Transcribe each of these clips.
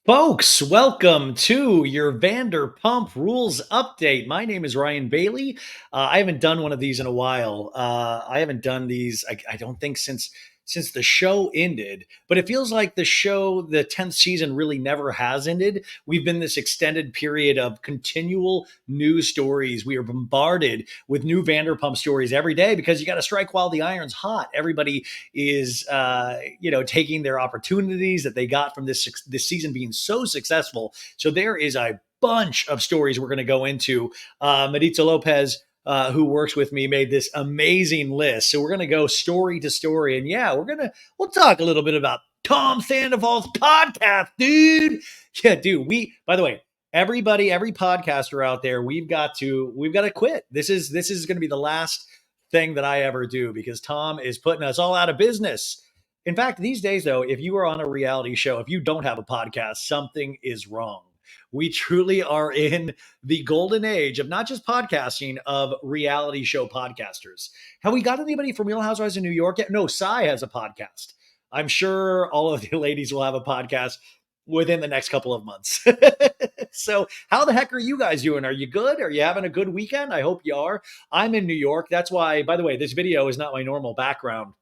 Folks, welcome to your Vanderpump Rules update. My name is Ryan Bailey. I haven't done one of these in a while. I haven't done these, I don't think, since the show ended. But it feels like the show, the 10th season, really never has ended. We've been this extended period of continual news stories. We are bombarded with new Vanderpump stories every day because you got to strike while the iron's hot. Everybody is taking their opportunities that they got from this season being so successful. So there is a bunch of stories we're going to go into. Maritza Lopez, who works with me, made this amazing list. So we're going to go story to story, and yeah, we'll talk a little bit about Tom Sandoval's podcast, dude. Yeah, dude. By the way, everybody, every podcaster out there, we've got to quit. This is going to be the last thing that I ever do because Tom is putting us all out of business. In fact, these days, though, if you are on a reality show, if you don't have a podcast, something is wrong. We truly are in the golden age of not just podcasting, of reality show podcasters. Have we got anybody from Real Housewives of New York yet? No, Sai has a podcast. I'm sure all of the ladies will have a podcast within the next couple of months. So, how the heck are you guys doing? Are you good? Are you having a good weekend? I hope you are. I'm in New York. That's why, by the way, this video is not my normal background.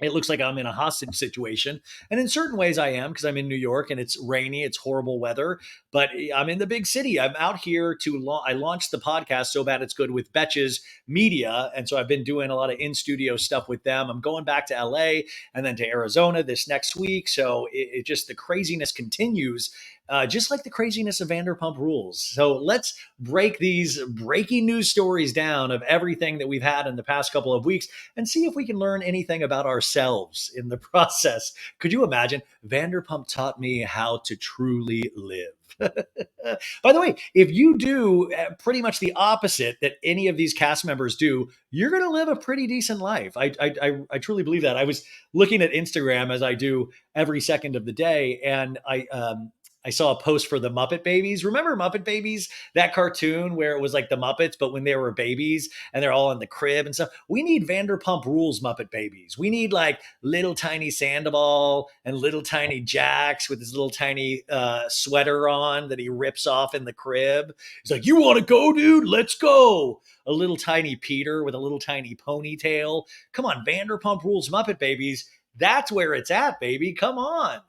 It looks like I'm in a hostage situation. And in certain ways, I am because I'm in New York and it's rainy, it's horrible weather, but I'm in the big city. I'm out here I launched the podcast So Bad It's Good with Betches Media. And so I've been doing a lot of in studio stuff with them. I'm going back to LA and then to Arizona this next week. So it just, the craziness continues. Just like the craziness of Vanderpump Rules. So let's break these breaking news stories down of everything that we've had in the past couple of weeks and see if we can learn anything about ourselves in the process. Could you imagine? Vanderpump taught me how to truly live. By the way, if you do pretty much the opposite that any of these cast members do, you're going to live a pretty decent life. I truly believe that. I was looking at Instagram as I do every second of the day, and I saw a post for the Muppet Babies. Remember Muppet Babies, that cartoon where it was like the Muppets, but when they were babies and they're all in the crib and stuff? We need Vanderpump Rules Muppet Babies. We need like little tiny Sandoval and little tiny Jax with his little tiny sweater on that he rips off in the crib. He's like, "You want to go, dude? Let's go." A little tiny Peter with a little tiny ponytail. Come on, Vanderpump Rules Muppet Babies. That's where it's at, baby. Come on.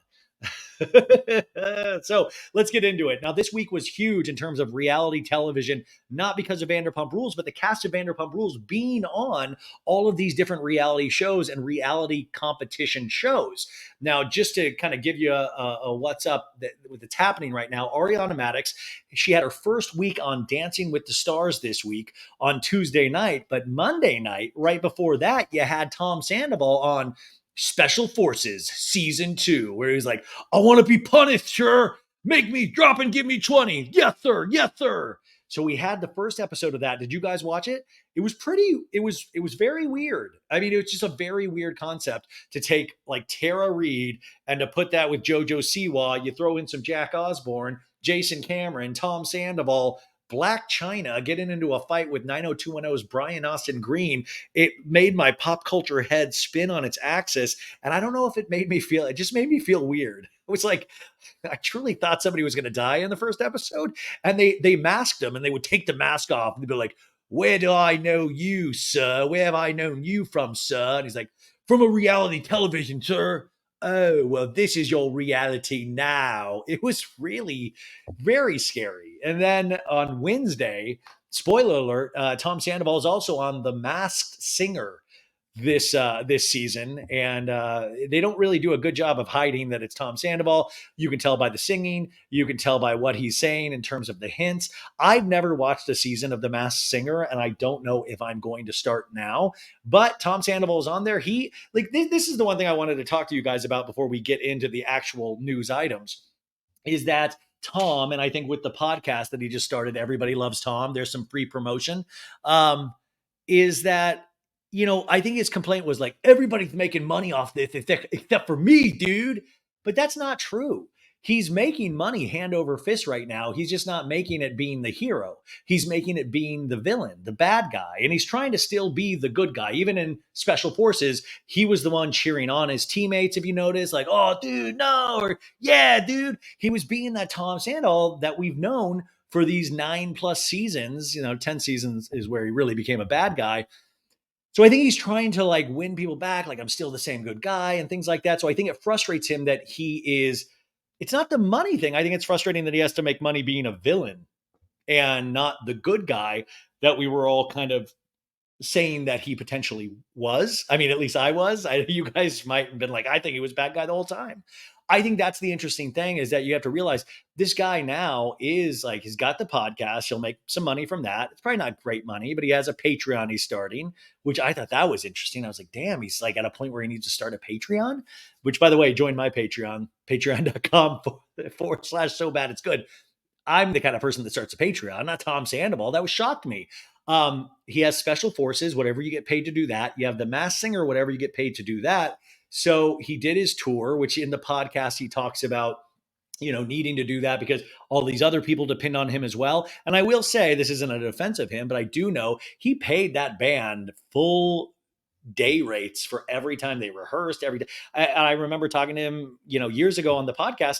So let's get into it. Now, this week was huge in terms of reality television, not because of Vanderpump Rules, but the cast of Vanderpump Rules being on all of these different reality shows and reality competition shows. Now, just to kind of give you a what's up that's happening right now, Ariana Madix, she had her first week on Dancing with the Stars this week on Tuesday night, but Monday night, right before that, you had Tom Sandoval on Special Forces season 2, where he's like, "I want to be punished, sure. Make me drop and give me 20. Yes, sir. Yes, sir." So we had the first episode of that. Did you guys watch it? It was very weird. I mean, it was just a very weird concept to take like Tara Reid and to put that with JoJo Siwa. You throw in some Jack Osborne, Jason Cameron, Tom Sandoval, Black China getting into a fight with 90210's Brian Austin Green. It made my pop culture head spin on its axis. And I don't know if it just made me feel weird. It was like, I truly thought somebody was going to die in the first episode. And they masked him and they would take the mask off and they'd be like, "Where do I know you, sir? Where have I known you from, sir?" And he's like, "From a reality television, sir." "Oh, well, this is your reality now." It was really very scary. And then on Wednesday, spoiler alert, Tom Sandoval is also on The Masked Singer this season, and they don't really do a good job of hiding that it's Tom Sandoval. You can tell by the singing, you can tell by what he's saying in terms of the hints. I've never watched a season of The Masked Singer, and I don't know if I'm going to start now. But Tom Sandoval is on there. He like this is the one thing I wanted to talk to you guys about before we get into the actual news items. Is that Tom, and I think with the podcast that he just started, Everybody Loves Tom, there's some free promotion. Is that, I think his complaint was like, "Everybody's making money off this except for me, dude." But that's not true. he's making money hand over fist right now. He's just not making it being the hero. He's making it being the villain, the bad guy. And he's trying to still be the good guy. Even in special forces, he was the one cheering on his teammates, if you notice, like, oh, dude, no, or yeah, dude. He was being that Tom Sandoval that we've known for these 9+ seasons. 10 seasons is where he really became a bad guy. So I think he's trying to like win people back, like I'm still the same good guy and things like that. So I think it frustrates him that he is. It's not the money thing. I think it's frustrating that he has to make money being a villain and not the good guy that we were all kind of saying that he potentially was. I mean, at least I was. You guys might have been like, I think he was a bad guy the whole time. I think that's the interesting thing is that you have to realize this guy now is like, he's got the podcast. He'll make some money from that. It's probably not great money, but he has a Patreon he's starting, which I thought that was interesting. I was like, damn, he's like at a point where he needs to start a Patreon, which by the way, join my Patreon, patreon.com/, so bad it's good. I'm the kind of person that starts a Patreon, not Tom Sandoval. That was shocked me. He has special forces, whatever you get paid to do that. You have the Masked Singer, whatever you get paid to do that. So he did his tour, which in the podcast he talks about, needing to do that because all these other people depend on him as well. And I will say, this isn't a defense of him, but I do know he paid that band full day rates for every time they rehearsed every day. I remember talking to him, years ago on the podcast,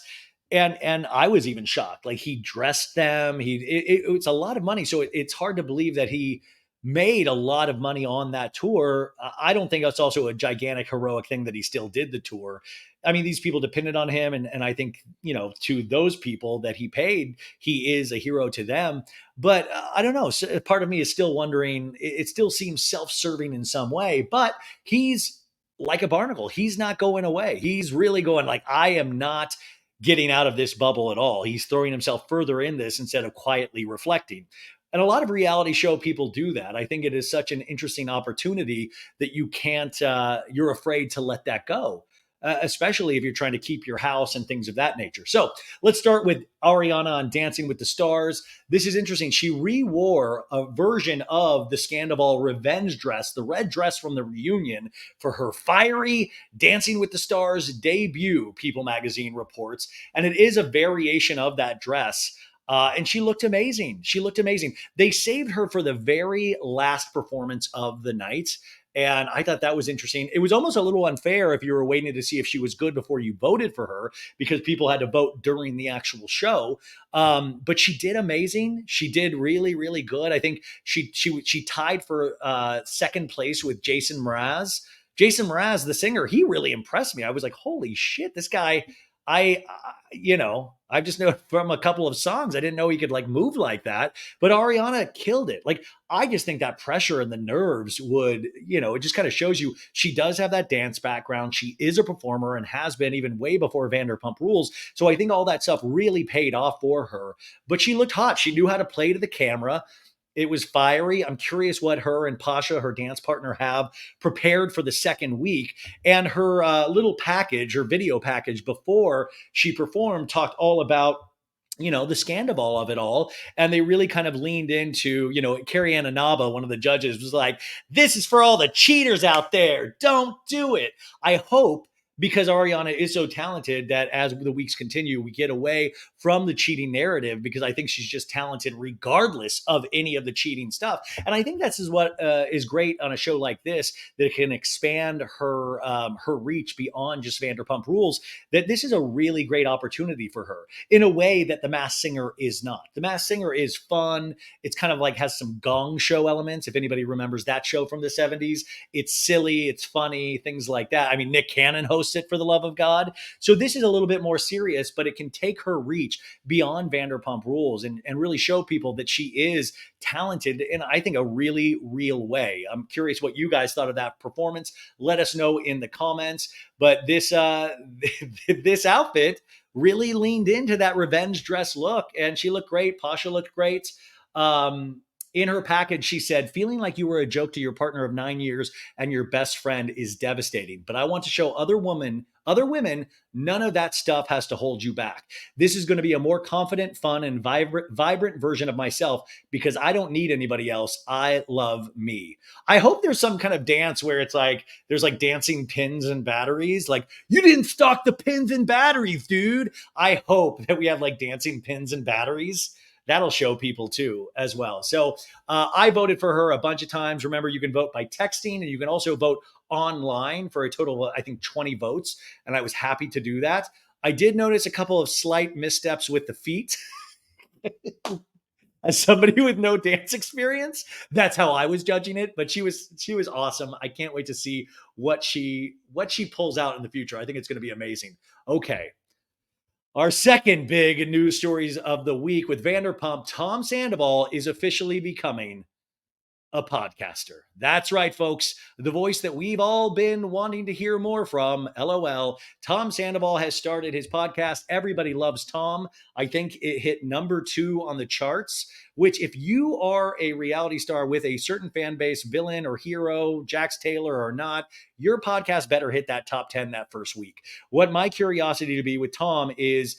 and I was even shocked. Like he dressed them. It's a lot of money, so it's hard to believe that he made a lot of money on that tour. I don't think that's also a gigantic heroic thing that he still did the tour. I mean, these people depended on him, and I think to those people that he paid, he is a hero to them. But I don't know. So part of me is still wondering. It still seems self-serving in some way, but he's like a barnacle. He's not going away. He's really going like, I am not getting out of this bubble at all. He's throwing himself further in this instead of quietly reflecting. And a lot of reality show people do that. I think it is such an interesting opportunity that you can't, you're afraid to let that go, especially if you're trying to keep your house and things of that nature. So let's start with Ariana on Dancing with the Stars. This is interesting. She re-wore a version of the Sandoval revenge dress, the red dress from the reunion, for her fiery Dancing with the Stars debut, People magazine reports. And it is a variation of that dress. And she looked amazing. She looked amazing. They saved her for the very last performance of the night. And I thought that was interesting. It was almost a little unfair if you were waiting to see if she was good before you voted for her, because people had to vote during the actual show. But she did amazing. She did really, really good. I think she tied for second place with Jason Mraz. Jason Mraz, the singer, he really impressed me. I was like, holy shit, this guy. I just know from a couple of songs. I didn't know he could like move like that, but Ariana killed it. Like, I just think that pressure and the nerves would, it just kind of shows you she does have that dance background. She is a performer and has been even way before Vanderpump Rules. So I think all that stuff really paid off for her, but she looked hot. She knew how to play to the camera. It was fiery. I'm curious what her and Pasha, her dance partner, have prepared for the second week. And her little package, her video package before she performed, talked all about the scandal of it all. And they really kind of leaned into, Carrie Ann Inaba, one of the judges, was like, this is for all the cheaters out there. Don't do it. I hope, because Ariana is so talented, that as the weeks continue, we get away from the cheating narrative, because I think she's just talented regardless of any of the cheating stuff. And I think this is what is great on a show like this, that it can expand her reach beyond just Vanderpump Rules, that this is a really great opportunity for her in a way that The Masked Singer is not. The Masked Singer is fun. It's kind of like has some Gong Show elements. If anybody remembers that show from the 70s, it's silly, it's funny, things like that. I mean, Nick Cannon hosts it, for the love of God. So this is a little bit more serious, but it can take her reach beyond Vanderpump Rules and really show people that she is talented in, I think, a really real way. I'm curious what you guys thought of that performance. Let us know in the comments. But this this outfit really leaned into that revenge dress look, and she looked great. Pasha looked great. In her package, she said, feeling like you were a joke to your partner of 9 years and your best friend is devastating. But I want to show other women, none of that stuff has to hold you back. This is going to be a more confident, fun, and vibrant version of myself because I don't need anybody else. I love me. I hope there's some kind of dance where it's like there's like dancing pins and batteries. Like, you didn't stock the pins and batteries, dude. I hope that we have like dancing pins and batteries. That'll show people too, as well. So I voted for her a bunch of times. Remember, you can vote by texting and you can also vote online for a total of, I think, 20 votes. And I was happy to do that. I did notice a couple of slight missteps with the feet. As somebody with no dance experience, that's how I was judging it. But she was awesome. I can't wait to see what she pulls out in the future. I think it's going to be amazing. Okay. Our second big news stories of the week with Vanderpump, Tom Sandoval is officially becoming a podcaster. That's right, folks. The voice that we've all been wanting to hear more from, LOL. Tom Sandoval has started his podcast, Everybody Loves Tom. I think it hit number 2 on the charts, which, if you are a reality star with a certain fan base, villain or hero, Jax Taylor or not, your podcast better hit that top 10 that first week. What my curiosity to be with Tom is,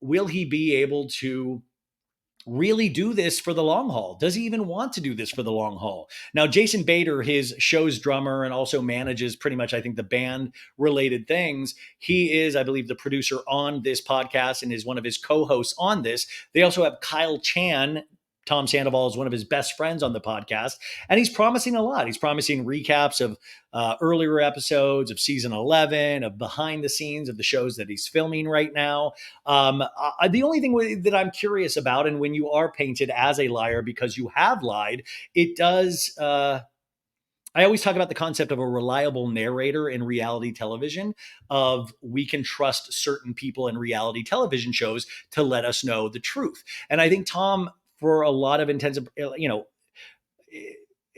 will he be able to really do this for the long haul? Does he even want to do this for the long haul? Now, Jason Bader, his show's drummer and also manages pretty much, I think, the band related things. He is, I believe, the producer on this podcast and is one of his co-hosts on this. They also have Kyle Chan. Tom Sandoval is one of his best friends on the podcast, and he's promising a lot. He's promising recaps of earlier episodes of season 11, of behind the scenes of the shows that he's filming right now. The only thing that I'm curious about, and when you are painted as a liar because you have lied, it does. I always talk about the concept of a reliable narrator in reality television. Of, we can trust certain people in reality television shows to let us know the truth. And I think Tom, for a lot of intensive, in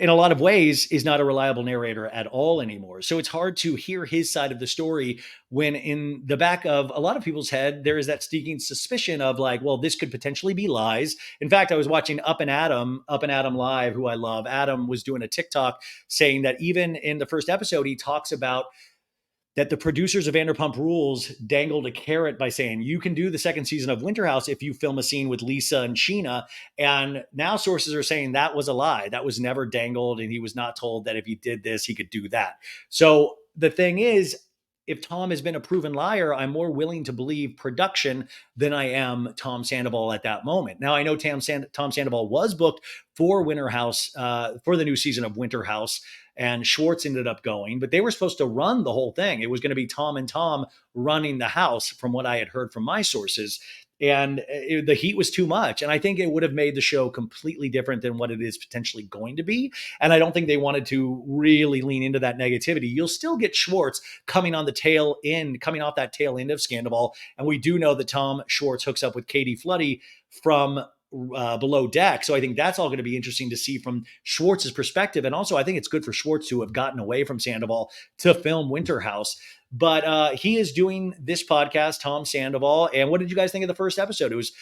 a lot of ways, is not a reliable narrator at all anymore. So it's hard to hear his side of the story when in the back of a lot of people's head, there is that sneaking suspicion of like, well, this could potentially be lies. In fact, I was watching Up and Adam Live, who I love. Adam was doing a TikTok saying that even in the first episode, he talks about that the producers of Vanderpump Rules dangled a carrot by saying, you can do the second season of Winter House if you film a scene with Lisa and Sheena. And now sources are saying that was a lie. That was never dangled. And he was not told that if he did this, he could do that. So the thing is, if Tom has been a proven liar, I'm more willing to believe production than I am Tom Sandoval at that moment. Now, I know Tom Sandoval was booked for Winter House, for the new season of Winter House, and Schwartz ended up going, but they were supposed to run the whole thing. It was going to be Tom and Tom running the house, from what I had heard from my sources. And the heat was too much. And I think it would have made the show completely different than what it is potentially going to be. And I don't think they wanted to really lean into that negativity. You'll still get Schwartz coming off that tail end of Scandal. And we do know that Tom Schwartz hooks up with Katie Floody from Below Deck. So I think that's all going to be interesting to see from Schwartz's perspective. And also, I think it's good for Schwartz to have gotten away from Sandoval to film Winter House. But he is doing this podcast, Tom Sandoval. And what did you guys think of the first episode? It was,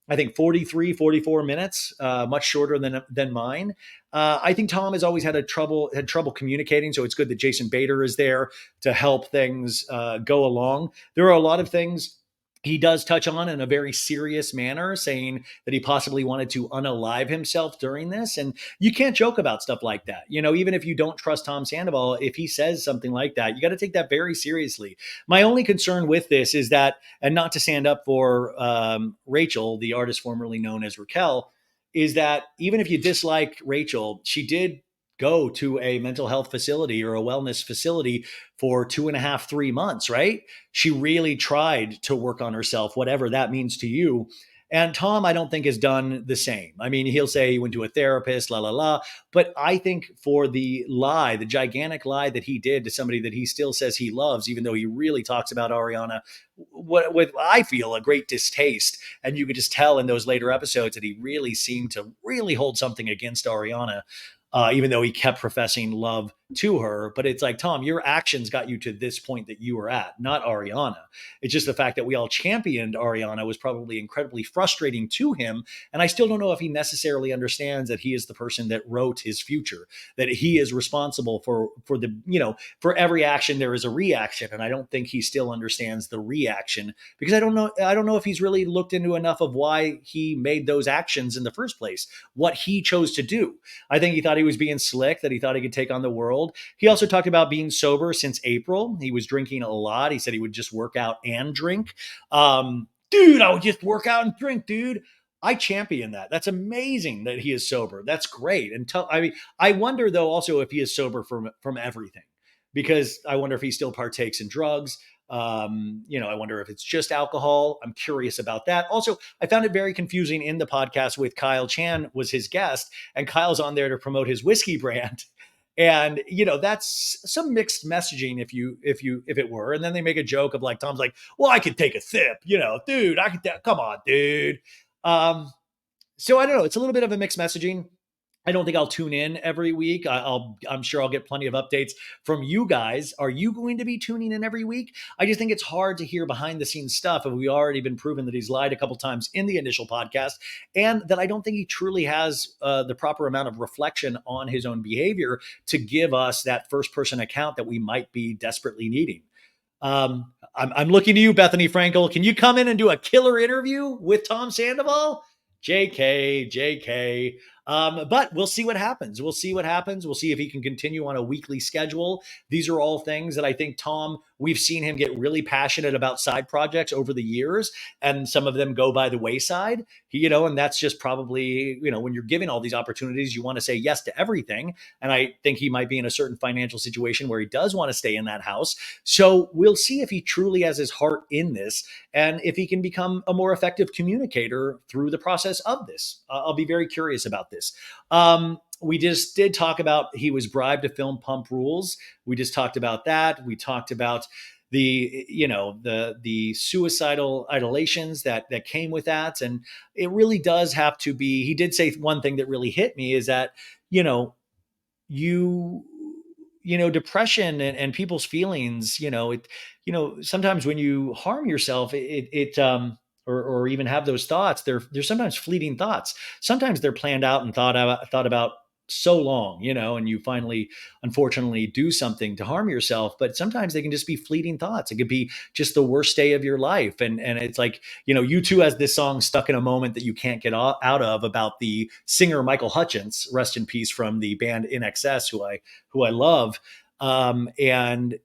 I think, 43, 44 minutes, much shorter than mine. I think Tom has always had trouble communicating. So it's good that Jason Bader is there to help things go along. There are a lot of things he does touch on in a very serious manner, saying that he possibly wanted to unalive himself during this. And you can't joke about stuff like that. Even if you don't trust Tom Sandoval, if he says something like that, you got to take that very seriously. My only concern with this is that, and not to stand up for Rachel, the artist formerly known as Raquel, is that even if you dislike Rachel, she did go to a mental health facility or a wellness facility for 2.5, 3 months, right? She really tried to work on herself, whatever that means to you. And Tom, I don't think, has done the same. I mean, he'll say he went to a therapist, la, la, la. But I think for the lie, the gigantic lie that he did to somebody that he still says he loves, even though he really talks about Ariana with, I feel, a great distaste. And you could just tell in those later episodes that he really seemed to really hold something against Ariana. Even though he kept professing love to her, but it's like, Tom, your actions got you to this point that you were at, not Ariana. It's just the fact that we all championed Ariana was probably incredibly frustrating to him. And I still don't know if he necessarily understands that he is the person that wrote his future, that he is responsible for the, for every action there is a reaction. And I don't think he still understands the reaction, because I don't know if he's really looked into enough of why he made those actions in the first place, what he chose to do. I think he thought he was being slick, that he thought he could take on the world. He also talked about being sober since April. He was drinking a lot. He said he would just work out and drink. Dude, I would just work out and drink, dude. I champion that. That's amazing that he is sober. That's great. And I mean, I wonder though also if he is sober from everything, because I wonder if he still partakes in drugs. I wonder if it's just alcohol. I'm curious about that. Also, I found it very confusing in the podcast with Kyle Chan was his guest, and Kyle's on there to promote his whiskey brand. And that's some mixed messaging if it were. And then they make a joke of like, Tom's like, well, I could take a sip, dude, I could come on, dude. So I don't know. It's a little bit of a mixed messaging. I don't think I'll tune in every week. I'm sure I'll get plenty of updates from you guys. Are you going to be tuning in every week? I just think it's hard to hear behind the scenes stuff. And we've already been proven that he's lied a couple times in the initial podcast, and that I don't think he truly has the proper amount of reflection on his own behavior to give us that first person account that we might be desperately needing. I'm looking to you, Bethany Frankel. Can you come in and do a killer interview with Tom Sandoval? JK. But we'll see what happens. We'll see what happens. We'll see if he can continue on a weekly schedule. These are all things that I think Tom, we've seen him get really passionate about side projects over the years, and some of them go by the wayside. And that's just probably, when you're giving all these opportunities, you want to say yes to everything. And I think he might be in a certain financial situation where he does want to stay in that house. So we'll see if he truly has his heart in this, and if he can become a more effective communicator through the process of this. I'll be very curious about this. We just did talk about he was bribed to film Pump Rules. We just talked about that. We talked about the suicidal idolations that came with that. And it really does have to be, he did say one thing that really hit me is that, you depression and people's feelings, sometimes when you harm yourself, or even have those thoughts, they're sometimes fleeting thoughts. Sometimes they're planned out and thought about so long, and you finally, unfortunately, do something to harm yourself. But sometimes they can just be fleeting thoughts. It could be just the worst day of your life. And it's like, U2 has this song Stuck in a Moment that you can't get out of, about the singer Michael Hutchence, rest in peace, from the band In Excess, who I love. And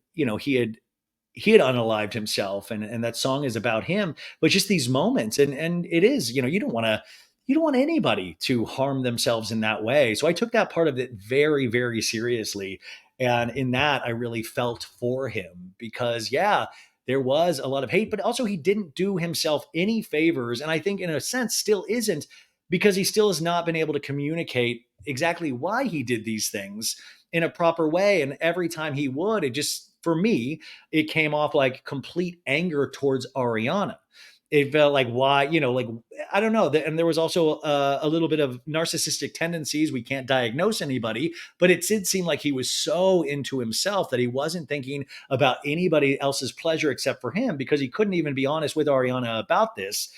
he had unalived himself, and that song is about him. But just these moments, and it is, you don't want anybody to harm themselves in that way. So I took that part of it very, very seriously. And in that, I really felt for him, because yeah, there was a lot of hate, but also he didn't do himself any favors. And I think in a sense still isn't, because he still has not been able to communicate exactly why he did these things in a proper way. And every time he would, it just, for me, it came off like complete anger towards Ariana. It felt like, why, like, I don't know. And there was also a little bit of narcissistic tendencies. We can't diagnose anybody, but it did seem like he was so into himself that he wasn't thinking about anybody else's pleasure except for him, because he couldn't even be honest with Ariana about this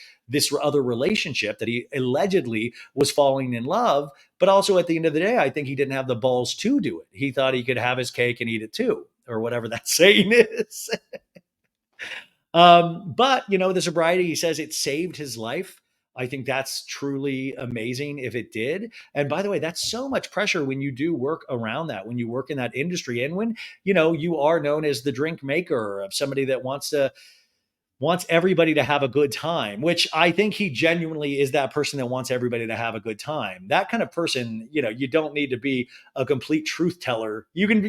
other relationship that he allegedly was falling in love. But also at the end of the day, I think he didn't have the balls to do it. He thought he could have his cake and eat it too, or whatever that saying is. But the sobriety, he says it saved his life. I think that's truly amazing if it did. And by the way, that's so much pressure when you do work around that, when you work in that industry, and when, you are known as the drink maker, of somebody that wants everybody to have a good time, which I think he genuinely is that person that wants everybody to have a good time. That kind of person, you don't need to be a complete truth teller. You can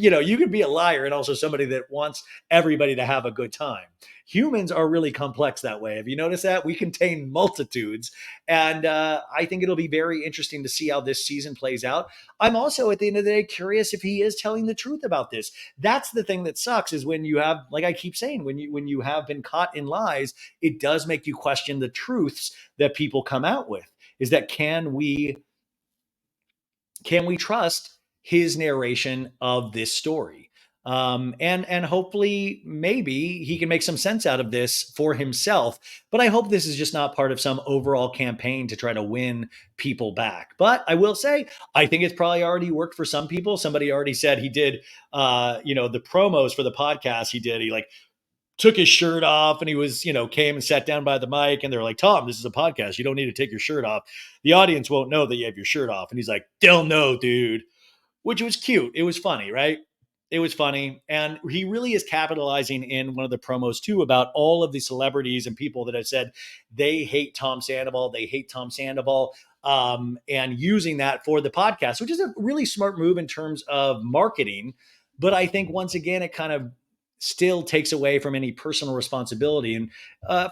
be a liar and also somebody that wants everybody to have a good time. Humans are really complex that way. Have you noticed that? We contain multitudes. And I think it'll be very interesting to see how this season plays out. I'm also, at the end of the day, curious if he is telling the truth about this. That's the thing that sucks, is when you have, like I keep saying, when you have been caught in lies, it does make you question the truths that people come out with. Is that, can we trust his narration of this story. And hopefully, maybe he can make some sense out of this for himself. But I hope this is just not part of some overall campaign to try to win people back. But I will say, I think it's probably already worked for some people. Somebody already said he did, the promos for the podcast. He did. He like took his shirt off and he was, came and sat down by the mic and they're like, Tom, this is a podcast. You don't need to take your shirt off. The audience won't know that you have your shirt off. And he's like, they'll know, dude, which was cute. It was funny, right? It was funny. And he really is capitalizing in one of the promos too about all of the celebrities and people that have said they hate Tom Sandoval. They hate Tom Sandoval. And using that for the podcast, which is a really smart move in terms of marketing. But I think once again, it kind of still takes away from any personal responsibility. And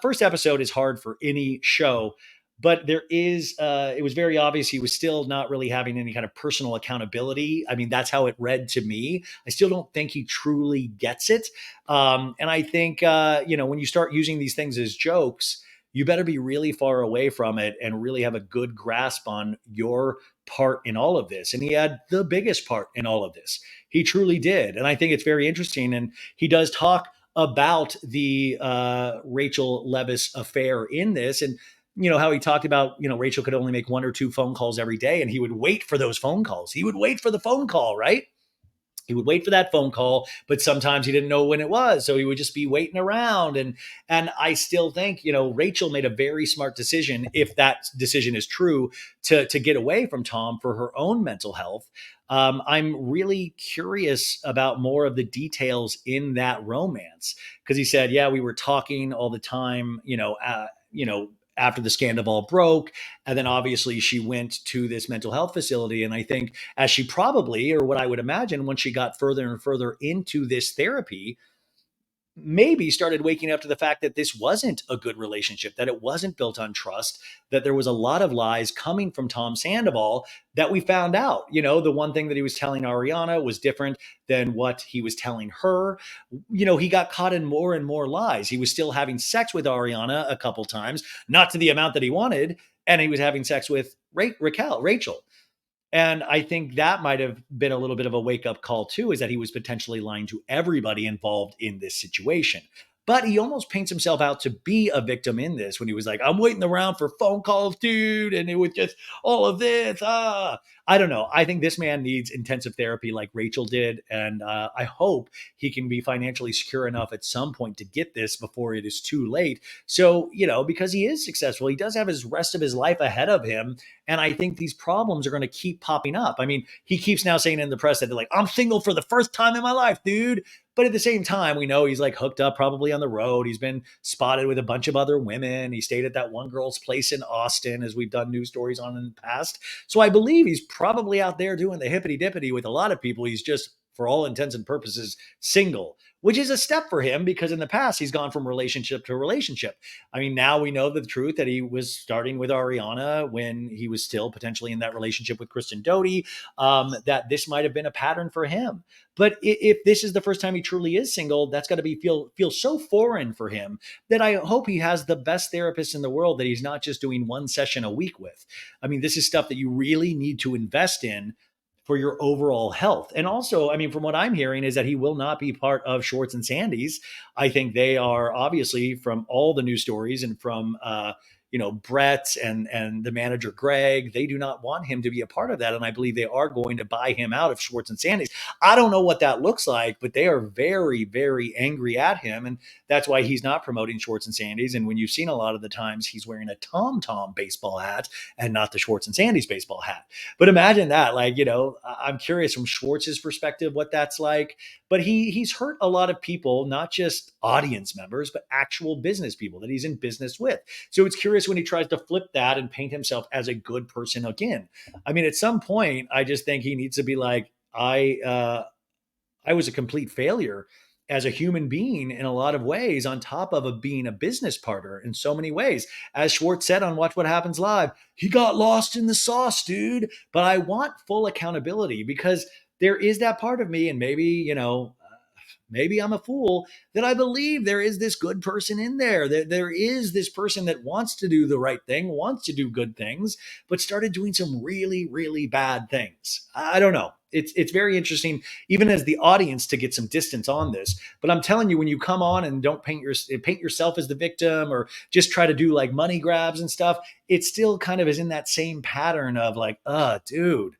first episode is hard for any show, but it was very obvious he was still not really having any kind of personal accountability. I mean, that's how it read to me. I still don't think he truly gets it. And I think, when you start using these things as jokes, you better be really far away from it and really have a good grasp on your part in all of this. And he had the biggest part in all of this. He truly did. And I think it's very interesting. And he does talk about the Rachel Leviss affair in this. And how he talked about, Rachel could only make one or two phone calls every day and he would wait for those phone calls. He would wait for the phone call, right? He would wait for that phone call, but sometimes he didn't know when it was. So he would just be waiting around. And I still think, Rachel made a very smart decision, if that decision is true, to get away from Tom for her own mental health. I'm really curious about more of the details in that romance because he said, yeah, we were talking all the time, after the scandal broke. And then obviously she went to this mental health facility. And I think as she probably, or what I would imagine, once she got further and further into this therapy, maybe started waking up to the fact that this wasn't a good relationship, that it wasn't built on trust, that there was a lot of lies coming from Tom Sandoval that we found out. The one thing that he was telling Ariana was different than what he was telling her. He got caught in more and more lies. He was still having sex with Ariana a couple times, not to the amount that he wanted, and he was having sex with Rachel. And I think that might have been a little bit of a wake up call too, is that he was potentially lying to everybody involved in this situation. But he almost paints himself out to be a victim in this when he was like, I'm waiting around for phone calls, dude. And it was just all of this. I don't know. I think this man needs intensive therapy like Rachel did. And I hope he can be financially secure enough at some point to get this before it is too late. So, because he is successful, he does have his rest of his life ahead of him. And I think these problems are going to keep popping up. I mean, he keeps now saying in the press that they're like, I'm single for the first time in my life, dude. But at the same time, we know he's like hooked up probably on the road. He's been spotted with a bunch of other women. He stayed at that one girl's place in Austin, as we've done news stories on in the past. So I believe he's probably out there doing the hippity dippity with a lot of people. He's just, for all intents and purposes, single, which is a step for him because in the past he's gone from relationship to relationship. I mean, now we know the truth that he was starting with Ariana when he was still potentially in that relationship with Kristen Doty, that this might have been a pattern for him. But if this is the first time he truly is single, that's got to be feel so foreign for him that I hope he has the best therapist in the world that he's not just doing one session a week with. I mean, this is stuff that you really need to invest in for your overall health. And also, I mean, from what I'm hearing is that he will not be part of Schwartz and Sandy's. I think they are obviously, from all the news stories and from Brett and the manager Greg, they do not want him to be a part of that. And I believe they are going to buy him out of Schwartz and Sandy's. I don't know what that looks like, but they are very, very angry at him. And that's why he's not promoting Schwartz and Sandy's. And when you've seen a lot of the times, he's wearing a Tom Tom baseball hat and not the Schwartz and Sandy's baseball hat. But imagine that, like, I'm curious from Schwartz's perspective what that's like. But he's hurt a lot of people, not just audience members, but actual business people that he's in business with. So it's curious when he tries to flip that and paint himself as a good person again. I mean, at some point, I just think he needs to be like, I was a complete failure as a human being in a lot of ways, on top of being a business partner in so many ways. As Schwartz said on Watch What Happens Live, he got lost in the sauce, dude. But I want full accountability because there is that part of me, and maybe I'm a fool, that I believe there is this good person in there. There is this person that wants to do the right thing, wants to do good things, but started doing some really, really bad things. I don't know. it's very interesting, even as the audience, to get some distance on this. But I'm telling you, when you come on and don't paint yourself as the victim, or just try to do like money grabs and stuff, it still kind of is in that same pattern of like, dude,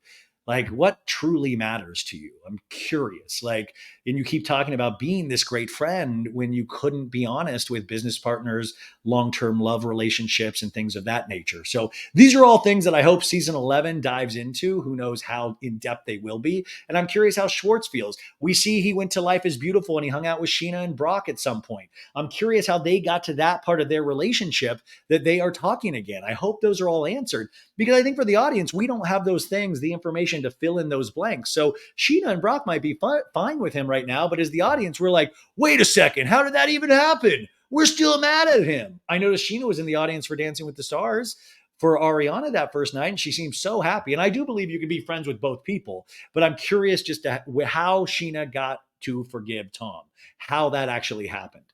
like what truly matters to you? I'm curious. Like, and you keep talking about being this great friend when you couldn't be honest with business partners, long-term love relationships, and things of that nature. So these are all things that I hope season 11 dives into. Who knows how in depth they will be. And I'm curious how Schwartz feels. We see he went to Life is Beautiful and he hung out with Sheena and Brock at some point. I'm curious how they got to that part of their relationship that they are talking again. I hope those are all answered, because I think for the audience, we don't have those things, the information to fill in those blanks. So Sheena and Brock might be fine with him right now, but as the audience, we're like, wait a second, how did that even happen? We're still mad at him. I noticed Sheena was in the audience for Dancing with the Stars for Ariana that first night, and she seemed so happy. And I do believe you can be friends with both people, but I'm curious just to how Sheena got to forgive Tom, how that actually happened.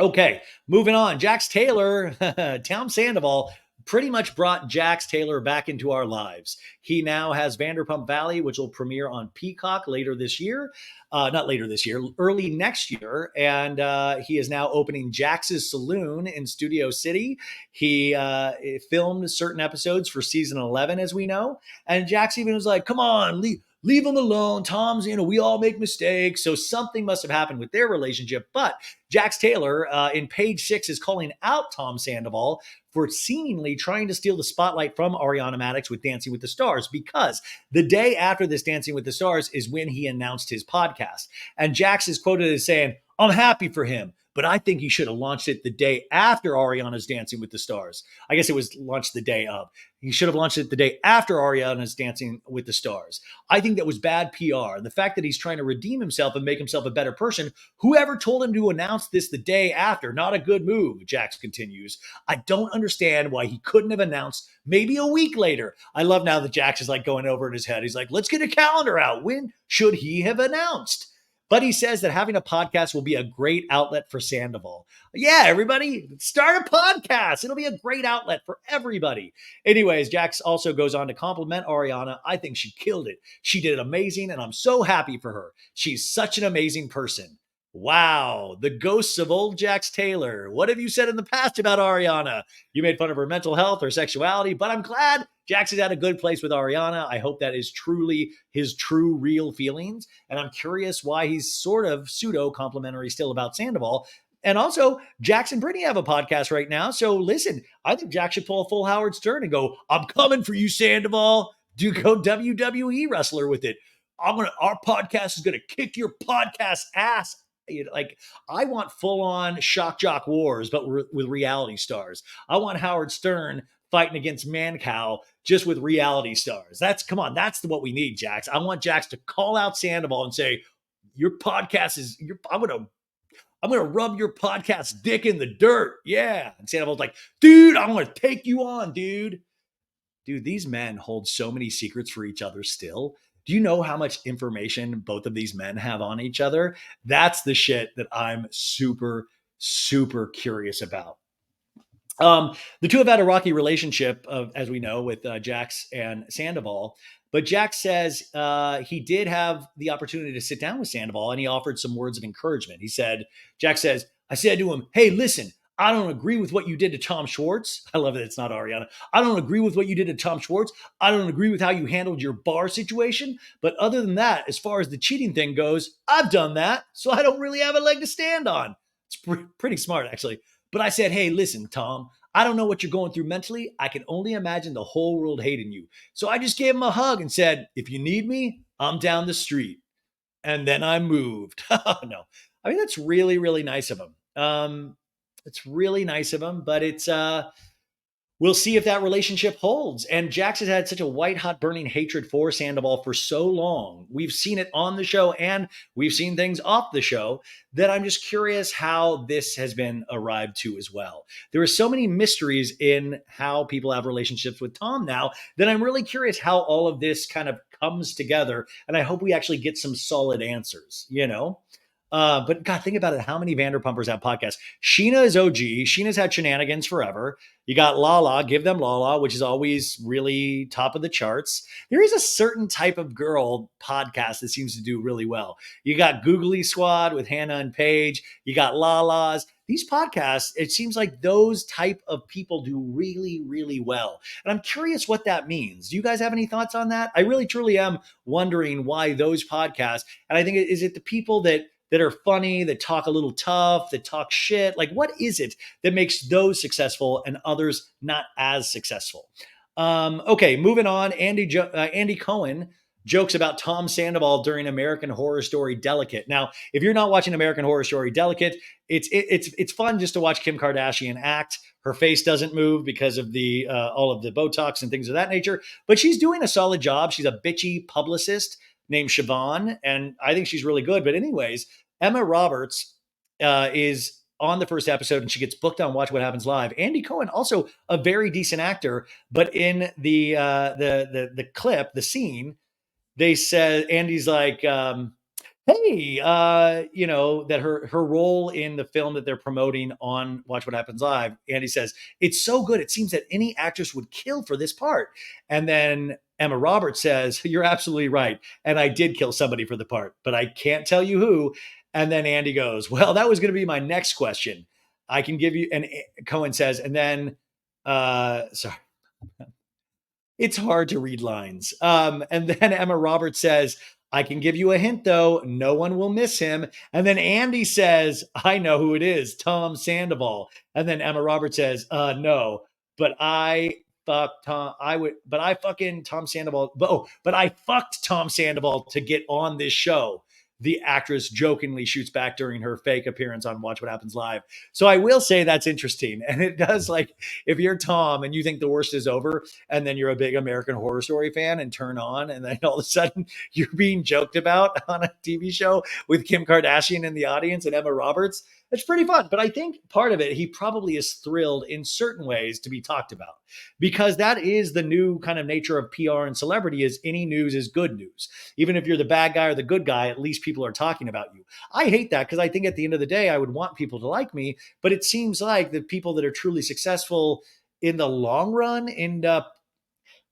Okay, moving on. Jax Taylor, Tom Sandoval pretty much brought Jax Taylor back into our lives. He now has Vanderpump Valley, which will premiere on Peacock later this year. Not later this year, early next year. And he is now opening Jax's Saloon in Studio City. He filmed certain episodes for season 11, as we know. And Jax even was like, come on, leave him alone. Tom's, we all make mistakes. So something must have happened with their relationship. But Jax Taylor in page 6 is calling out Tom Sandoval for seemingly trying to steal the spotlight from Ariana Madix with Dancing with the Stars, because the day after this Dancing with the Stars is when he announced his podcast. And Jax is quoted as saying, I'm happy for him, but I think he should have launched it the day after Ariana's Dancing with the Stars. I guess it was launched the day of. He should have launched it the day after Ariana's Dancing with the Stars. I think that was bad PR. And the fact that he's trying to redeem himself and make himself a better person, whoever told him to announce this the day after, not a good move, Jax continues. I don't understand why he couldn't have announced maybe a week later. I love now that Jax is like going over in his head. He's like, let's get a calendar out. When should he have announced? But he says that having a podcast will be a great outlet for Sandoval. Yeah, everybody, start a podcast. It'll be a great outlet for everybody. Anyways, Jax also goes on to compliment Ariana. I think she killed it. She did amazing, and I'm so happy for her. She's such an amazing person. Wow, the ghosts of old Jax Taylor. What have you said in the past about Ariana? You made fun of her mental health or sexuality, but I'm glad Jax is at a good place with Ariana. I hope that is truly his true, real feelings. And I'm curious why he's sort of pseudo complimentary still about Sandoval. And also, Jax and Brittany have a podcast right now. So listen, I think Jax should pull a full Howard Stern and go, I'm coming for you, Sandoval. Do go WWE wrestler with it. Our podcast is gonna kick your podcast ass. Like, I want full on shock jock wars, but with reality stars. I want Howard Stern fighting against Mancow just with reality stars. Come on, that's what we need, Jax. I want Jax to call out Sandoval and say, your podcast is, I'm gonna rub your podcast dick in the dirt. Yeah. And Sandoval's like, dude, I'm gonna take you on, dude. Dude, these men hold so many secrets for each other still. Do you know how much information both of these men have on each other? That's the shit that I'm super, super curious about. The two have had a rocky relationship, as we know, with Jax and Sandoval. But Jax says he did have the opportunity to sit down with Sandoval, and he offered some words of encouragement. Jax says, I said to him, hey, listen, I don't agree with what you did to Tom Schwartz. I love that it's not Ariana. I don't agree with what you did to Tom Schwartz. I don't agree with how you handled your bar situation. But other than that, as far as the cheating thing goes, I've done that. So I don't really have a leg to stand on. It's pretty smart, actually. But I said, hey, listen, Tom, I don't know what you're going through mentally. I can only imagine the whole world hating you. So I just gave him a hug and said, if you need me, I'm down the street. And then I moved. No, I mean, that's really, really nice of him. It's really nice of him, but we'll see if that relationship holds. And Jax has had such a white hot burning hatred for Sandoval for so long. We've seen it on the show and we've seen things off the show that I'm just curious how this has been arrived to as well. There are so many mysteries in how people have relationships with Tom now that I'm really curious how all of this kind of comes together. And I hope we actually get some solid answers, But God, think about it. How many Vanderpumpers have podcasts? Sheena is OG. Sheena's had shenanigans forever. You got Lala, give them Lala, which is always really top of the charts. There is a certain type of girl podcast that seems to do really well. You got Googly Squad with Hannah and Paige. You got Lala's. These podcasts, it seems like those type of people do really, really well. And I'm curious what that means. Do you guys have any thoughts on that? I really, truly am wondering why those podcasts. And I think, is it the people that are funny, that talk a little tough, that talk shit? Like, what is it that makes those successful and others not as successful? Okay, moving on. Andy Cohen jokes about Tom Sandoval during American Horror Story Delicate. Now, if you're not watching American Horror Story Delicate, it's fun just to watch Kim Kardashian act. Her face doesn't move because of the all of the Botox and things of that nature, but she's doing a solid job. She's a bitchy publicist named Siobhan, and I think she's really good. But anyways, Emma Roberts is on the first episode, and she gets booked on Watch What Happens Live. Andy Cohen, also a very decent actor, but in the clip, the scene, they said Andy's like, hey, that her role in the film that they're promoting on Watch What Happens Live, Andy says, it's so good. It seems that any actress would kill for this part. And then Emma Roberts says, you're absolutely right. And I did kill somebody for the part, but I can't tell you who. And then Andy goes, well, that was going to be my next question. I can give you, and Cohen says, and then, sorry, it's hard to read lines. And then Emma Roberts says, I can give you a hint though, no one will miss him. And then Andy says, I know who it is, Tom Sandoval. And then Emma Roberts says, no, but I fucked Tom. But I fucking Tom Sandoval. But I fucked Tom Sandoval to get on this show. The actress jokingly shoots back during her fake appearance on Watch What Happens Live. So I will say that's interesting. And it does, like, if you're Tom and you think the worst is over, and then you're a big American Horror Story fan and turn on, and then all of a sudden you're being joked about on a TV show with Kim Kardashian in the audience and Emma Roberts. It's pretty fun. But I think part of it, he probably is thrilled in certain ways to be talked about, because that is the new kind of nature of PR and celebrity, is any news is good news. Even if you're the bad guy or the good guy, at least people are talking about you. I hate that, because I think at the end of the day, I would want people to like me. But it seems like the people that are truly successful in the long run end up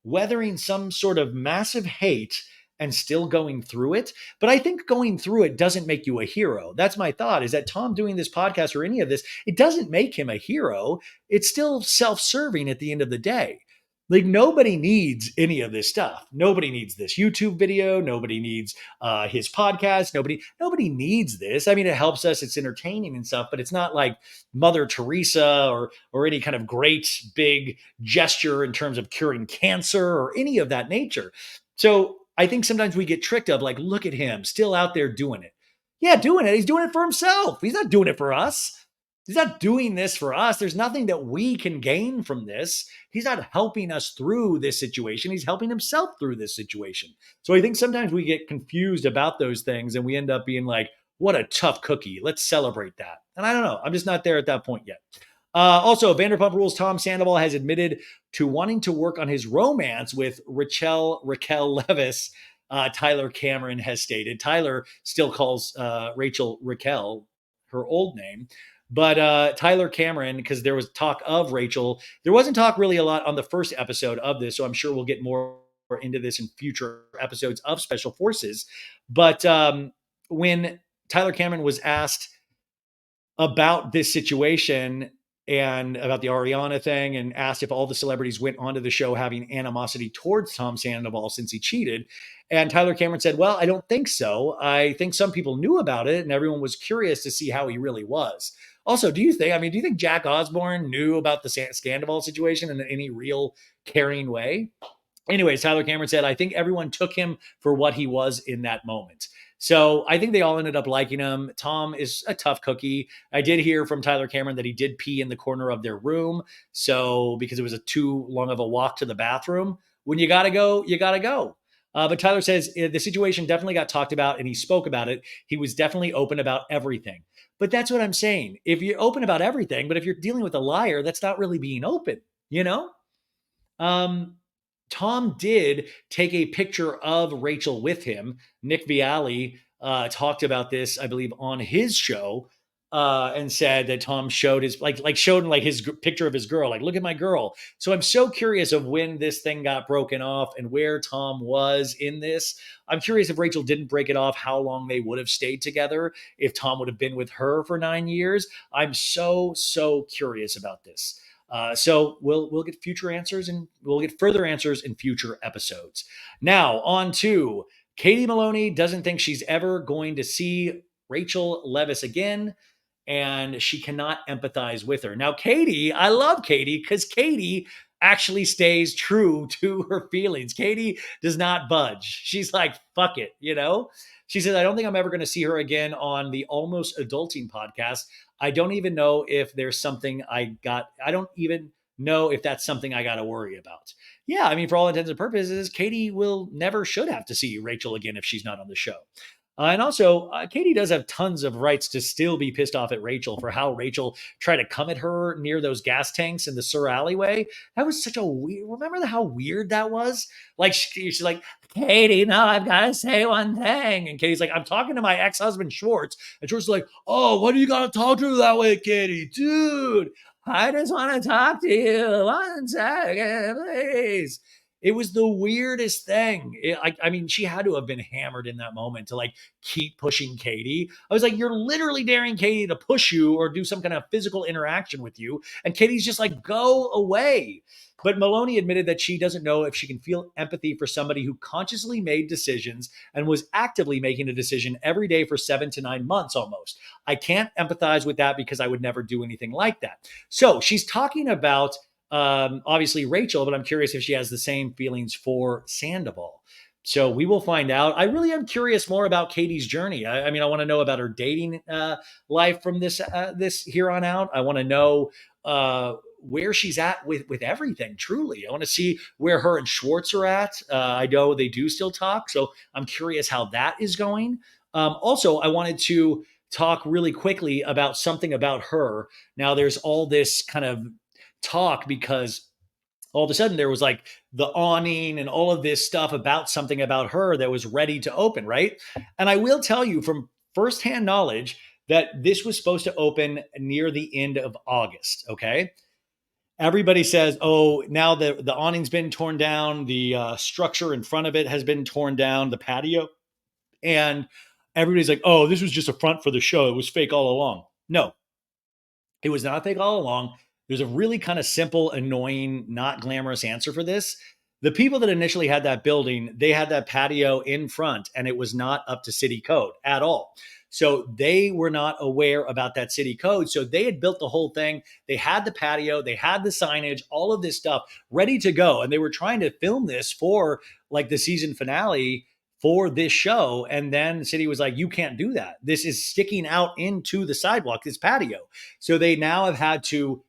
weathering some sort of massive hate and still going through it. But I think going through it doesn't make you a hero. That's my thought, is that Tom doing this podcast or any of this, it doesn't make him a hero. It's still self-serving at the end of the day. Like, nobody needs any of this stuff. Nobody needs this YouTube video. Nobody needs his podcast. Nobody needs this. I mean, it helps us. It's entertaining and stuff, but it's not like Mother Teresa or any kind of great big gesture in terms of curing cancer or any of that nature. So I think sometimes we get tricked of, like, look at him still out there doing it. Yeah, doing it. He's doing it for himself. He's not doing it for us. He's not doing this for us. There's nothing that we can gain from this. He's not helping us through this situation. He's helping himself through this situation. So I think sometimes we get confused about those things, and we end up being like, what a tough cookie. Let's celebrate that. And I don't know. I'm just not there at that point yet. Also, Vanderpump Rules Tom Sandoval has admitted to wanting to work on his romance with Raquel Levis. Tyler Cameron has stated. Tyler still calls Rachel Raquel, her old name. But Tyler Cameron, because there was talk of Rachel, there wasn't talk really a lot on the first episode of this, so I'm sure we'll get more into this in future episodes of Special Forces. But when Tyler Cameron was asked about this situation and about the Ariana thing, and asked if all the celebrities went onto the show having animosity towards Tom Sandoval since he cheated. And Tyler Cameron said, well, I don't think so. I think some people knew about it and everyone was curious to see how he really was. Also, do you think Jack Osborne knew about the Sandoval situation in any real caring way? Anyways, Tyler Cameron said, I think everyone took him for what he was in that moment. So I think they all ended up liking him. Tom is a tough cookie. I did hear from Tyler Cameron that he did pee in the corner of their room. So because it was too long of a walk to the bathroom. When you got to go, you got to go. But Tyler says the situation definitely got talked about and he spoke about it. He was definitely open about everything. But that's what I'm saying. If you're open about everything, but if you're dealing with a liar, that's not really being open, you know? Um, Tom did take a picture of Rachel with him. Nick Vialli talked about this, I believe, on his show, and said that Tom showed his showed like his picture of his girl, like look at my girl. So I'm so curious of when this thing got broken off and where Tom was in this. I'm curious if Rachel didn't break it off, how long they would have stayed together, if Tom would have been with her for 9 years. I'm so curious about this. So we'll get future answers, and we'll get further answers in future episodes. Now on to Katie Maloney doesn't think she's ever going to see Rachel Leviss again, and she cannot empathize with her. Now, Katie, I love Katie because Katie actually stays true to her feelings. Katie does not budge. She's like, fuck it, you know? She says, I don't think I'm ever going to see her again on the Almost Adulting podcast. I don't even know if there's something I don't even know if that's something I got to worry about. Yeah, I mean, for all intents and purposes, Katie will never should have to see Rachel again if she's not on the show. And also, Katie does have tons of rights to still be pissed off at Rachel for how Rachel tried to come at her near those gas tanks in the Sur alleyway. That was such a weird. Remember how weird that was? Like she's like, Katie, no, I've got to say one thing. And Katie's like, I'm talking to my ex-husband Schwartz, and Schwartz is like, oh, what do you got to talk to her that way, Katie, dude? I just want to talk to you 1 second, please. It was the weirdest thing. I mean, she had to have been hammered in that moment to like keep pushing Katie. I was like, you're literally daring Katie to push you or do some kind of physical interaction with you. And Katie's just like, go away. But Maloney admitted that she doesn't know if she can feel empathy for somebody who consciously made decisions and was actively making a decision every day for 7 to 9 months almost. I can't empathize with that because I would never do anything like that. So she's talking about obviously Rachel, but I'm curious if she has the same feelings for Sandoval. So we will find out. I really am curious more about Katie's journey. I mean, I want to know about her dating life from this here on out. I want to know where she's at with everything. Truly, I want to see where her and Schwartz are at. I know they do still talk, so I'm curious how that is going. Also, I wanted to talk really quickly about something about her. Now, there's all this kind of talk because all of a sudden there was like the awning and all of this stuff about something about her that was ready to open, right? And I will tell you from firsthand knowledge that this was supposed to open near the end of August, okay? Everybody says, oh, now the awning's been torn down, the structure in front of it has been torn down, the patio. And everybody's like, oh, this was just a front for the show. It was fake all along. No, it was not fake all along. There's a really kind of simple, annoying, not glamorous answer for this. The people that initially had that building, they had that patio in front and it was not up to city code at all. So they were not aware about that city code. So they had built the whole thing. They had the patio, they had the signage, all of this stuff ready to go. And they were trying to film this for like the season finale for this show. And then the city was like, you can't do that. This is sticking out into the sidewalk, this patio. So they now have had to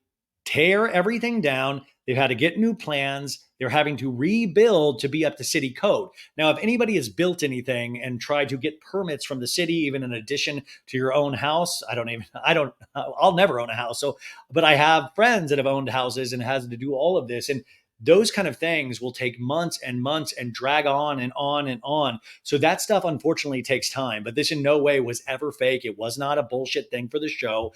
tear everything down. They've had to get new plans. They're having to rebuild to be up to city code. Now, if anybody has built anything and tried to get permits from the city, even in addition to your own house, I'll never own a house. So, but I have friends that have owned houses and has to do all of this. And those kind of things will take months and months and drag on and on and on. So that stuff unfortunately takes time, but this in no way was ever fake. It was not a bullshit thing for the show.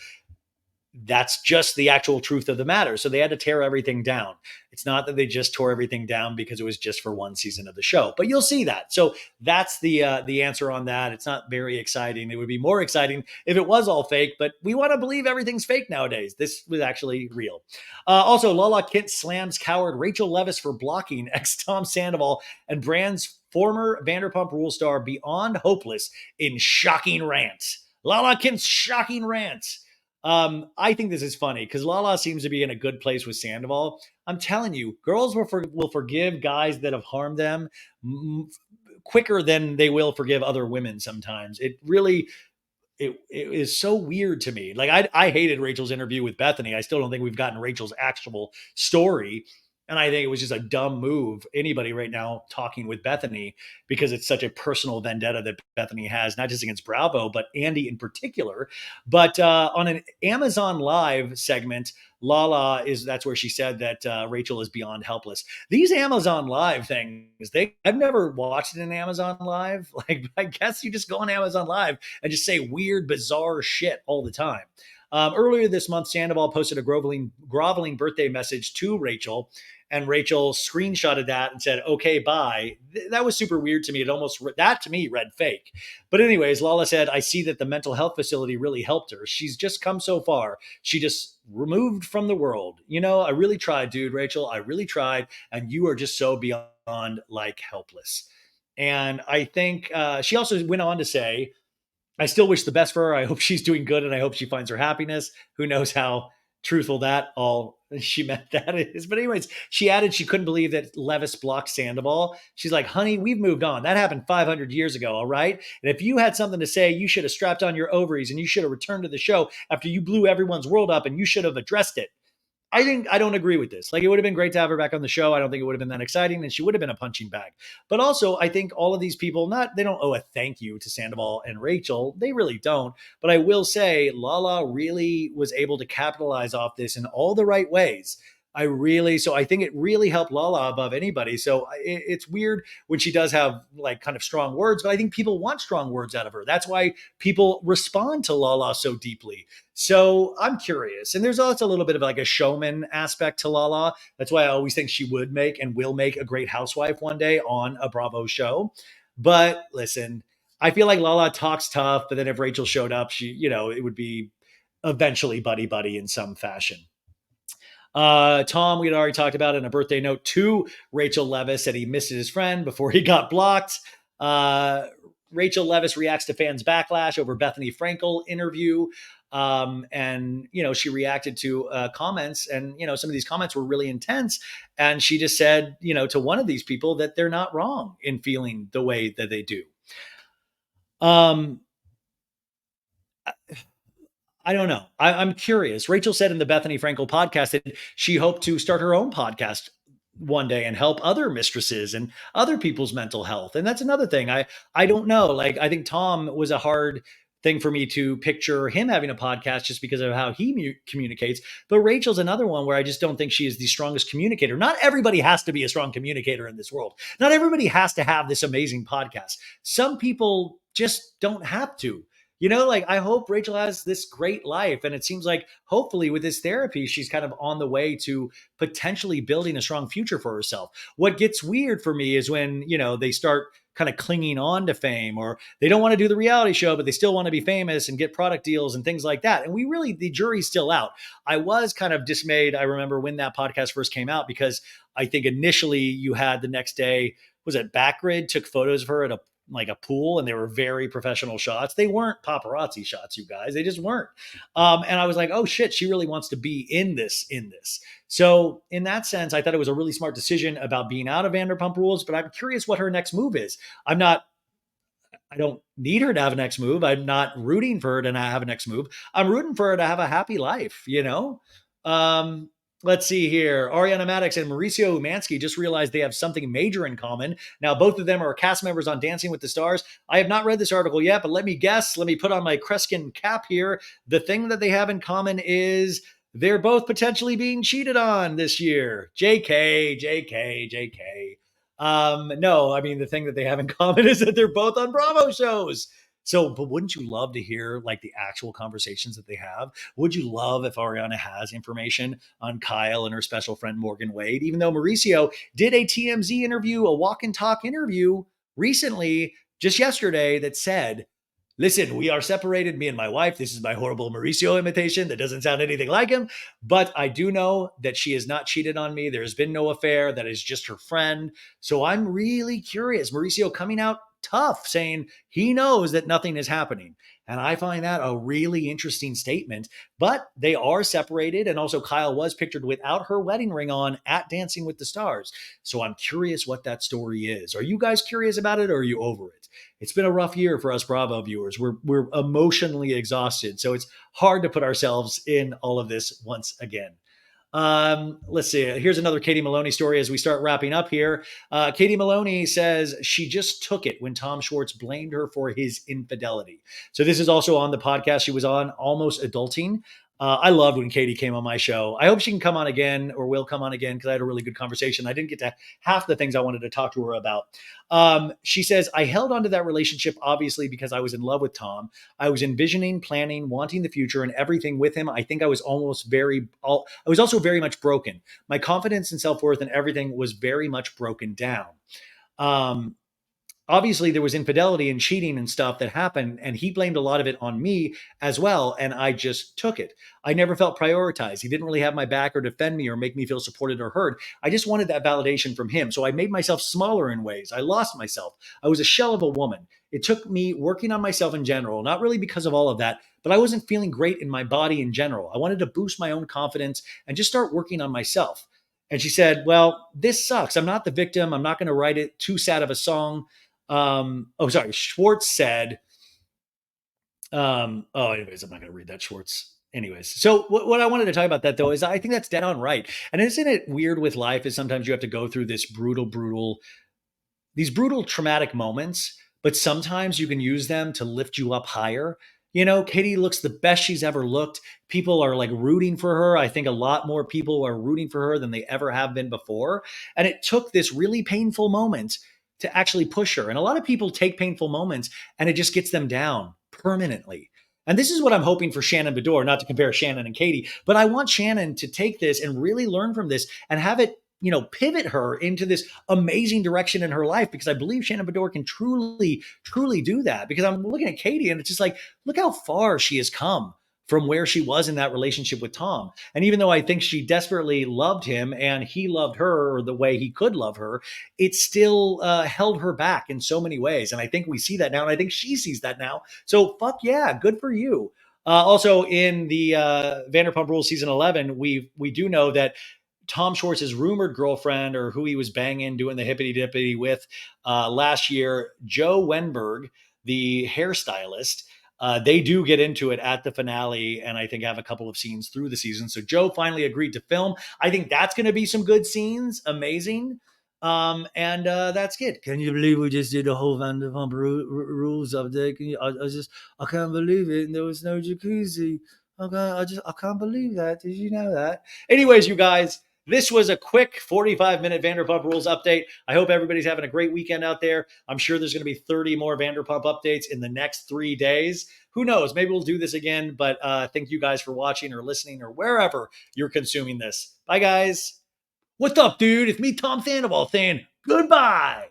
That's just the actual truth of the matter. So they had to tear everything down. It's not that they just tore everything down because it was just for one season of the show, but you'll see that. So that's the answer on that. It's not very exciting. It would be more exciting if it was all fake, but we want to believe everything's fake nowadays. This was actually real. Also, Lala Kent slams coward Rachel Leviss for blocking ex-Tom Sandoval and Brand's former Vanderpump Rule star beyond hopeless in shocking rant. Lala Kent's shocking rant. I think this is funny because Lala seems to be in a good place with Sandoval. I'm telling you, girls will forgive guys that have harmed them quicker than they will forgive other women sometimes. It really, it is so weird to me. Like I hated Rachel's interview with Bethany. I still don't think we've gotten Rachel's actual story. And I think it was just a dumb move. Anybody right now talking with Bethany, because it's such a personal vendetta that Bethany has, not just against Bravo, but Andy in particular. But on an Amazon Live segment, Lala is that's where she said that Rachel is beyond helpless. These Amazon Live things, they I've never watched it in Amazon Live. Like I guess you just go on Amazon Live and just say weird, bizarre shit all the time. Earlier this month, Sandoval posted a groveling birthday message to Rachel, and Rachel screenshotted that and said, "Okay, bye." That was super weird to me. It almost that to me read fake. But anyways, Lala said, "I see that the mental health facility really helped her. She's just come so far. She just removed from the world. I really tried, dude, Rachel. I really tried, and you are just so beyond like helpless." And I think she also went on to say, I still wish the best for her. I hope she's doing good and I hope she finds her happiness. Who knows how truthful that all she meant that is. But, anyways, she added she couldn't believe that Levis blocked Sandoval. She's like, honey, we've moved on. That happened 500 years ago. All right. And if you had something to say, you should have strapped on your ovaries and you should have returned to the show after you blew everyone's world up and you should have addressed it. I don't agree with this. Like, it would have been great to have her back on the show. I don't think it would have been that exciting, and she would have been a punching bag. But also, I think all of these people, not they don't owe a thank you to Sandoval and Rachel. They really don't. But I will say, Lala really was able to capitalize off this in all the right ways. So I think it really helped Lala above anybody. So it's weird when she does have like kind of strong words, but I think people want strong words out of her. That's why people respond to Lala so deeply. So I'm curious. And there's also a little bit of like a showman aspect to Lala. That's why I always think she would make and will make a great housewife one day on a Bravo show. But listen, I feel like Lala talks tough, but then if Rachel showed up, it would be eventually buddy buddy in some fashion. Tom, we had already talked about in a birthday note to Rachel Levis said he missed his friend before he got blocked. Rachel Levis reacts to fans' backlash over Bethany Frankel interview. And she reacted to comments, and some of these comments were really intense. And she just said, to one of these people that they're not wrong in feeling the way that they do. Um, I don't know. I'm curious. Rachel said in the Bethany Frankel podcast that she hoped to start her own podcast one day and help other mistresses and other people's mental health. And that's another thing. I don't know. Like, I think Tom was a hard thing for me to picture him having a podcast just because of how he communicates. But Rachel's another one where I just don't think she is the strongest communicator. Not everybody has to be a strong communicator in this world. Not everybody has to have this amazing podcast. Some people just don't have to. Like, I hope Rachel has this great life. And it seems like hopefully with this therapy, she's kind of on the way to potentially building a strong future for herself. What gets weird for me is when, they start kind of clinging on to fame, or they don't want to do the reality show, but they still want to be famous and get product deals and things like that. And the jury's still out. I was kind of dismayed. I remember when that podcast first came out, because I think initially you had the next day, was it Backgrid took photos of her at a pool, and they were very professional shots. They weren't paparazzi shots, you guys. They just weren't. And I was like, oh shit, she really wants to be in this. So in that sense, I thought it was a really smart decision about being out of Vanderpump Rules, but I'm curious what her next move is. I don't need her to have a next move. I'm not rooting for her to not have a next move. I'm rooting for her to have a happy life. Um, let's see here. Ariana Madix and Mauricio Umansky just realized they have something major in common. Now, both of them are cast members on Dancing with the Stars. I have not read this article yet, but let me guess. Let me put on my Kreskin cap here. The thing that they have in common is they're both potentially being cheated on this year. JK, JK, JK. No, I mean, the thing that they have in common is that they're both on Bravo shows. So, but wouldn't you love to hear like the actual conversations that they have? Would you love if Ariana has information on Kyle and her special friend Morgan Wade? Even though Mauricio did a TMZ interview, a walk and talk interview recently, just yesterday, that said, listen, we are separated, me and my wife. This is my horrible Mauricio imitation that doesn't sound anything like him. But I do know that she has not cheated on me. There has been no affair. That is just her friend. So I'm really curious. Mauricio coming out tough, saying he knows that nothing is happening. And I find that a really interesting statement. But they are separated. And also, Kyle was pictured without her wedding ring on at Dancing with the Stars. So I'm curious what that story is. Are you guys curious about it, or are you over it? It's been a rough year for us Bravo viewers. We're emotionally exhausted. So it's hard to put ourselves in all of this once again. Let's see. Here's another Katie Maloney story as we start wrapping up here. Katie Maloney says she just took it when Tom Schwartz blamed her for his infidelity. So this is also on the podcast she was on, Almost Adulting. I loved when Katie came on my show. I hope she can come on again or will come on again because I had a really good conversation. I didn't get to half the things I wanted to talk to her about. She says, I held on to that relationship obviously because I was in love with Tom. I was envisioning, planning, wanting the future and everything with him. I think I was I was also very much broken. My confidence and self worth and everything was very much broken down. Um, Obviously there was infidelity and cheating and stuff that happened, and he blamed a lot of it on me as well, and I just took it. I never felt prioritized. He didn't really have my back or defend me or make me feel supported or heard. I just wanted that validation from him, so I made myself smaller in ways. I lost myself. I was a shell of a woman. It took me working on myself in general, not really because of all of that, but I wasn't feeling great in my body in general. I wanted to boost my own confidence and just start working on myself. And she said, well, this sucks. I'm not the victim. I'm not going to write it too sad of a song. Sorry. Schwartz said, anyways, I'm not going to read that, Schwartz. Anyways, so what I wanted to talk about that though is I think that's dead on right. And isn't it weird with life is sometimes you have to go through these brutal traumatic moments, but sometimes you can use them to lift you up higher. You know, Katie looks the best she's ever looked. People are like rooting for her. I think a lot more people are rooting for her than they ever have been before. And it took this really painful moment to actually push her. And a lot of people take painful moments and it just gets them down permanently. And this is what I'm hoping for Shannon Bedore, not to compare Shannon and Katie, but I want Shannon to take this and really learn from this and have it, pivot her into this amazing direction in her life, because I believe Shannon Bedore can truly, truly do that. Because I'm looking at Katie and it's just like, look how far she has come from where she was in that relationship with Tom. And even though I think she desperately loved him and he loved her or the way he could love her, it still held her back in so many ways. And I think we see that now. And I think she sees that now. So fuck yeah, good for you. Also in the Vanderpump Rules season 11, we do know that Tom Schwartz's rumored girlfriend, or who he was banging, doing the hippity dippity with last year, Joe Wenberg, the hairstylist. They do get into it at the finale, and I think have a couple of scenes through the season. So Joe finally agreed to film. I think that's going to be some good scenes. Amazing. And that's good. Can you believe we just did the whole Vanderpump Rules update? I can't believe it. And there was no jacuzzi. I can't believe that. Did you know that? Anyways, you guys, this was a quick 45-minute Vanderpump Rules update. I hope everybody's having a great weekend out there. I'm sure there's going to be 30 more Vanderpump updates in the next 3 days. Who knows? Maybe we'll do this again. But thank you guys for watching or listening or wherever you're consuming this. Bye, guys. What's up, dude? It's me, Tom Sandoval, saying goodbye.